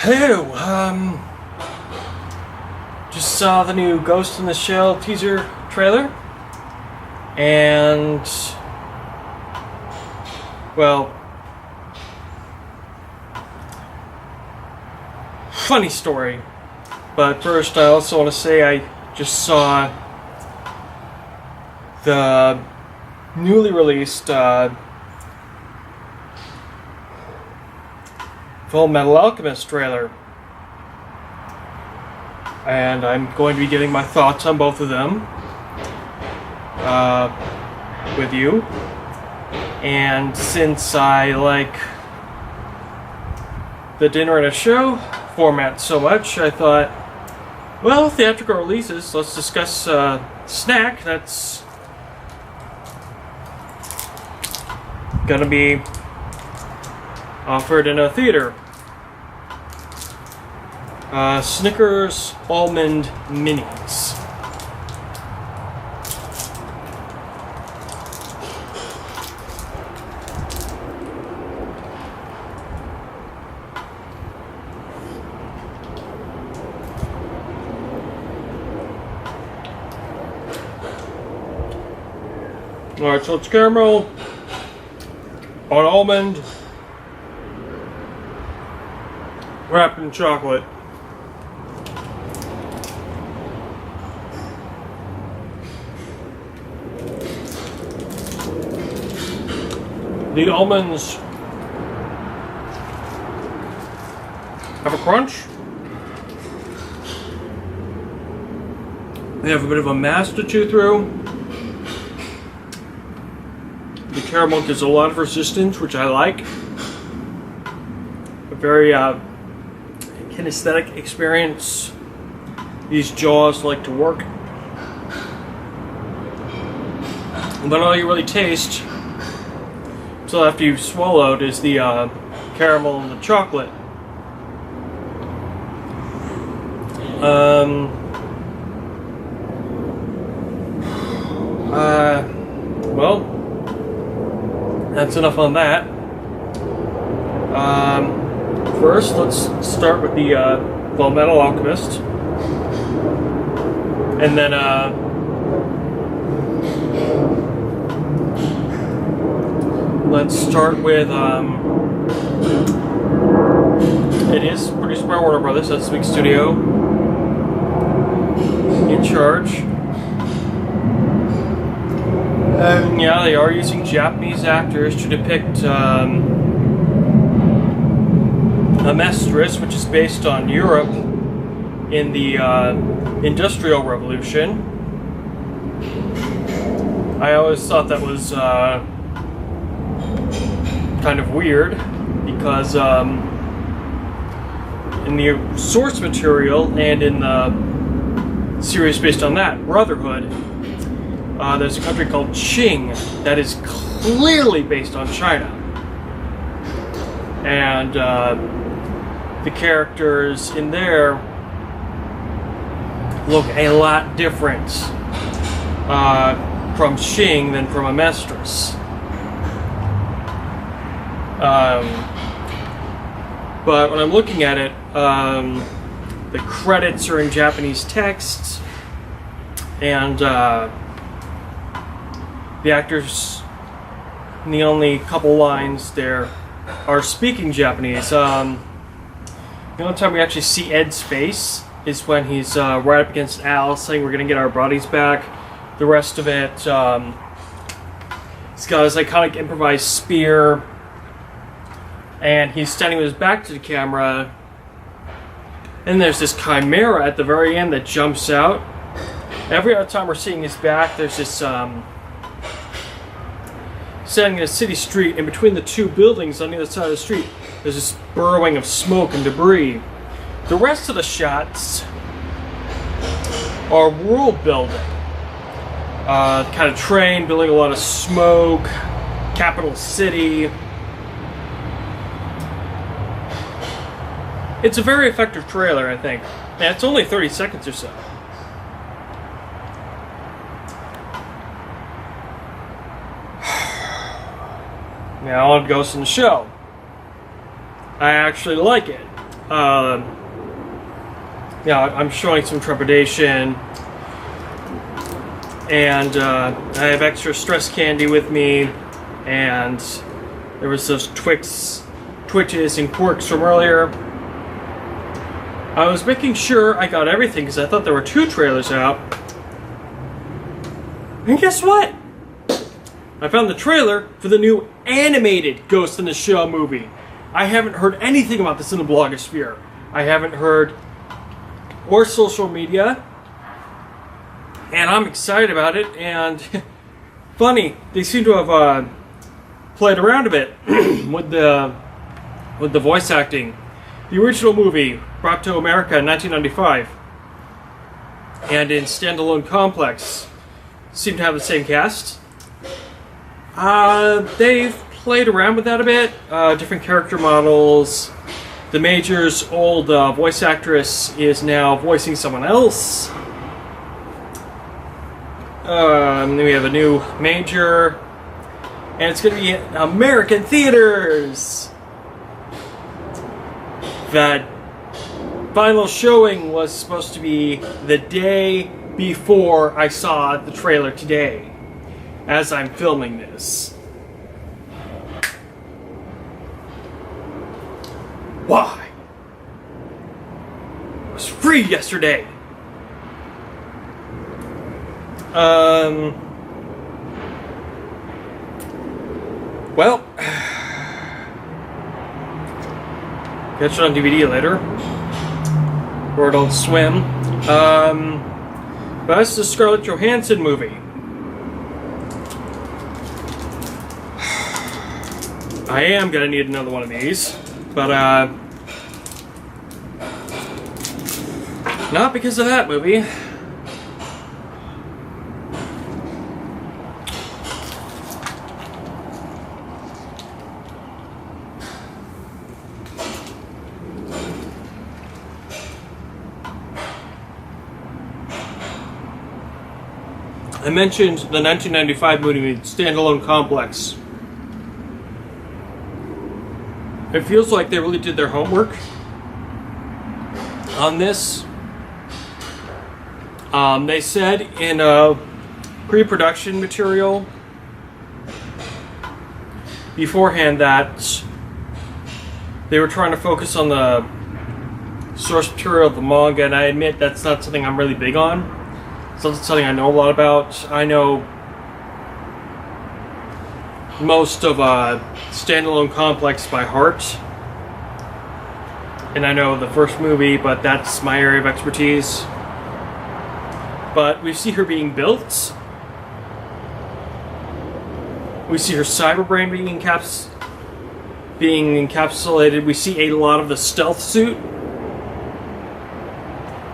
Hello, just saw the new Ghost in the Shell teaser trailer, and, well, funny story, but first I also want to say I just saw the newly released, Full Metal Alchemist trailer, and I'm going to be giving my thoughts on both of them with you. And since I like the dinner and a show format so much, I thought, well, theatrical releases, let's discuss snack that's gonna be offered in a theater. Snickers Almond Minis. Alright, so it's caramel on almond wrapped in chocolate. The almonds have a crunch. They have a bit of a mass to chew through. The caramel gives a lot of resistance, which I like. A very kinesthetic experience. These jaws like to work. But all you really taste until after you've swallowed is the caramel and the chocolate. Well, that's enough on that. First, let's start with the Full Metal Alchemist, and then let's start with, it is produced by Warner Brothers, that's the big studio in charge. Yeah, they are using Japanese actors to depict Amestris, which is based on Europe in the Industrial Revolution. I always thought that was kind of weird, because in the source material and in the series based on that, Brotherhood, there's a country called Qing that is clearly based on China. And the characters in there look a lot different from Qing than from Amestris. But when I'm looking at it, the credits are in Japanese text, and the actors, in the only couple lines there, are speaking Japanese. The only time we actually see Ed's face is when he's right up against Al, saying we're going to get our bodies back. The rest of it, he's got his iconic improvised spear, and he's standing with his back to the camera, and there's this chimera at the very end that jumps out. Every other time we're seeing his back, there's this standing in a city street, and between the two buildings on the other side of the street, there's this burrowing of smoke and debris. The rest of the shots are world building. Kind of train, building a lot of smoke, capital city. It's a very effective trailer, I think. And it's only 30 seconds or so. Now on Ghost in the Shell. I actually like it. I'm showing some trepidation, and I have extra stress candy with me, and there was those twitches and quirks from earlier. I was making sure I got everything because I thought there were 2 trailers out. And guess what? I found the trailer for the new animated Ghost in the Shell movie. I haven't heard anything about this in the blogosphere. I haven't heard or social media. And I'm excited about it. And funny, they seem to have played around a bit with the voice acting. The original movie brought to America in 1995, and in Standalone Complex, seem to have the same cast. They've played around with that a bit, different character models. The Major's old voice actress is now voicing someone else. Then we have a new Major, and it's going to be in American theaters. That final showing was supposed to be the day before I saw the trailer today, as I'm filming this. Why? It was free yesterday. Well, catch it on DVD later, or Adult Swim. But that's the Scarlett Johansson movie. I am gonna need another one of these, but not because of that movie. I mentioned the 1995 movie Standalone Complex. It feels like they really did their homework on this. They said in pre-production material beforehand that they were trying to focus on the source material of the manga, and I admit that's not something I'm really big on. It's not something I know a lot about. I know most of Standalone Complex by heart, and I know the first movie, but that's my area of expertise. But we see her being built. We see her cyber brain being encapsulated. We see a lot of the stealth suit.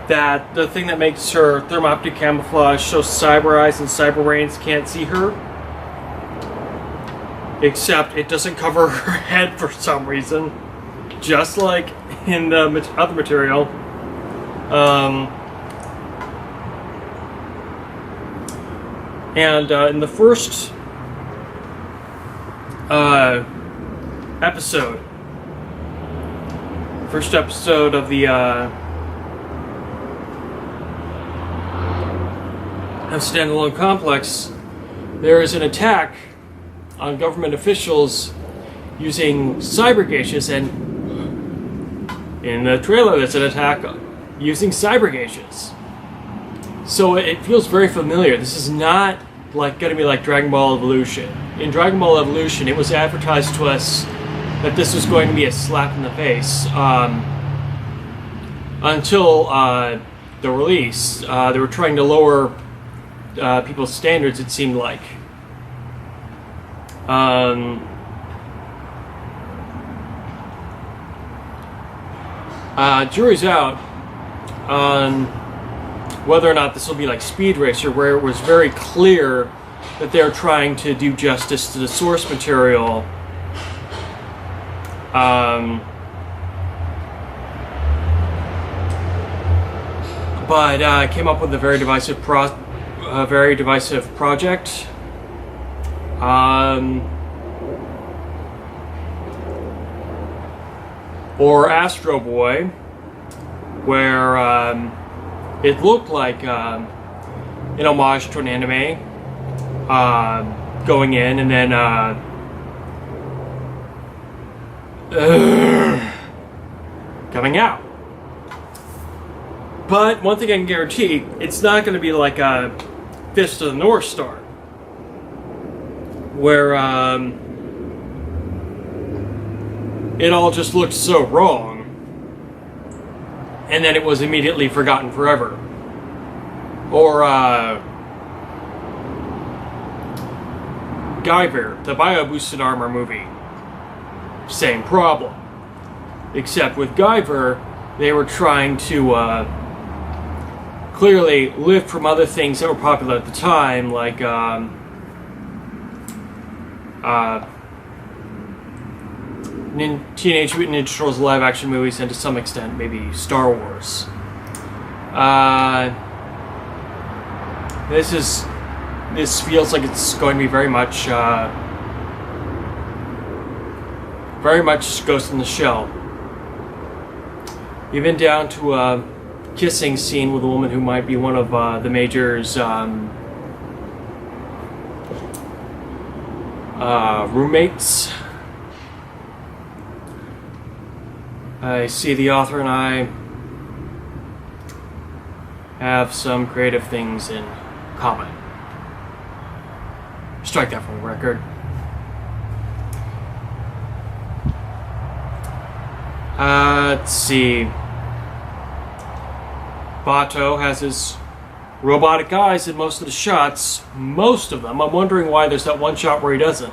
That the thing that makes her thermoptic camouflage shows cyber eyes and cyber brains can't see her. Except it doesn't cover her head for some reason. Just like in the other material. And in the first episode of the Standalone Complex, there is an attack on government officials using cyber geishas, and in the trailer there's an attack using cyber geishas. So it feels very familiar. This is not like going to be like Dragon Ball Evolution. In Dragon Ball Evolution, it was advertised to us that this was going to be a slap in the face until the release. They were trying to lower people's standards, it seemed like. Jury's out on whether or not this will be like Speed Racer, where it was very clear that they're trying to do justice to the source material. But came up with a very divisive project. or Astro Boy, where it looked like an homage to an anime going in, and then coming out. But one thing I can guarantee, it's not going to be like a Fist of the North Star, where it all just looked so wrong, and then it was immediately forgotten forever. Or Guyver, the bio-boosted armor movie. Same problem. Except with Guyver, they were trying to clearly lift from other things that were popular at the time, like Teenage Mutant Ninja Turtles live-action movies, and to some extent, maybe Star Wars. This feels like it's going to be very much Ghost in the Shell. Even down to a kissing scene with a woman who might be one of the Major's roommates. I see the author and I have some creative things in common. Strike that from the record. Let's see. Bato has his robotic eyes in most of the shots. Most of them. I'm wondering why there's that one shot where he doesn't.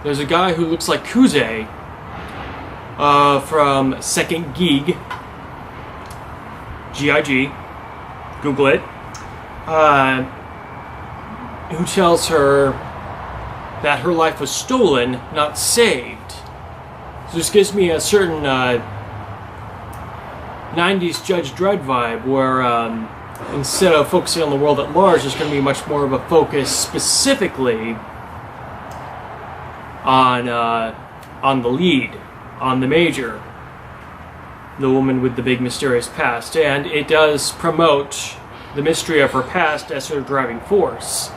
There's a guy who looks like Kuze from Second Gig. G-I-G. Google it. Who tells her that her life was stolen, not saved. So this gives me a certain 90s Judge Dredd vibe, where instead of focusing on the world at large, there's going to be much more of a focus specifically on the lead, on the Major, the woman with the big mysterious past. And it does promote the mystery of her past as her driving force.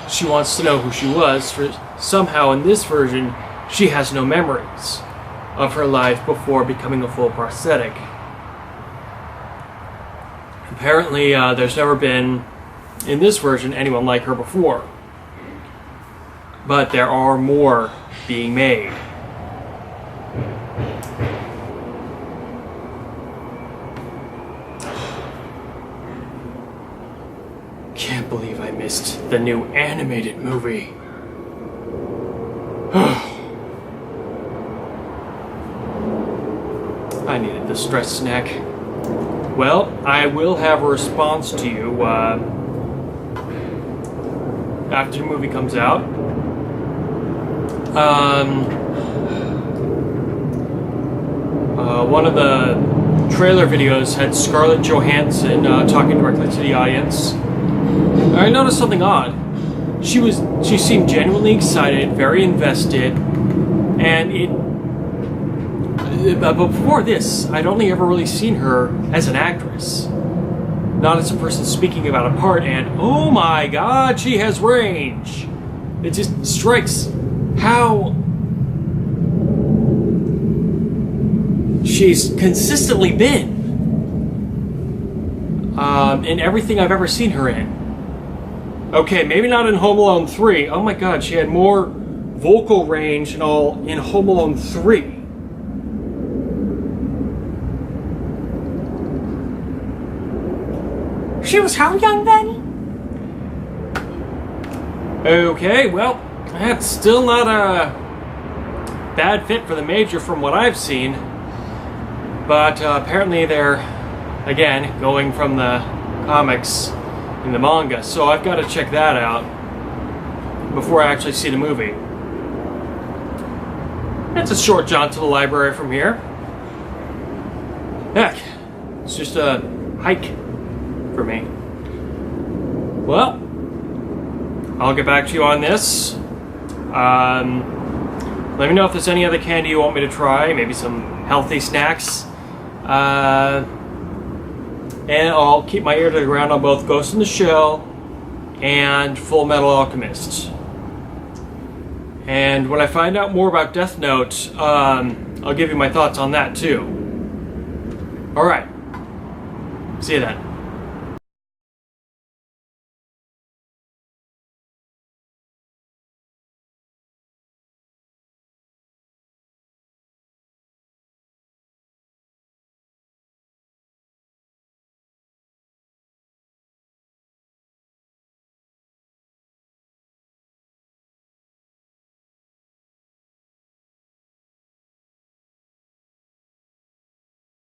She wants to know who she was, for somehow in this version, she has no memories of her life before becoming a full prosthetic. Apparently, there's never been, in this version, anyone like her before. But there are more being made. Can't believe I missed the new animated movie. I needed the stress snack. Well, I will have a response to you after the movie comes out. One of the trailer videos had Scarlett Johansson talking directly to the audience. I noticed something odd. She seemed genuinely excited, very invested, and but before this, I'd only ever really seen her as an actress, not as a person speaking about a part, and oh my god, she has range! It just strikes how she's consistently been in everything I've ever seen her in. Okay, maybe not in Home Alone 3. Oh my god, she had more vocal range and all in Home Alone 3. She was how young then? Okay, well, that's still not a bad fit for the Major from what I've seen. But apparently they're, again, going from the comics in the manga. So I've got to check that out before I actually see the movie. It's a short jaunt to the library from here. Heck, it's just a hike for me. Well, I'll get back to you on this. Let me know if there's any other candy you want me to try, maybe some healthy snacks. And I'll keep my ear to the ground on both Ghost in the Shell and Full Metal Alchemist. And when I find out more about Death Note, I'll give you my thoughts on that too. Alright. See you then.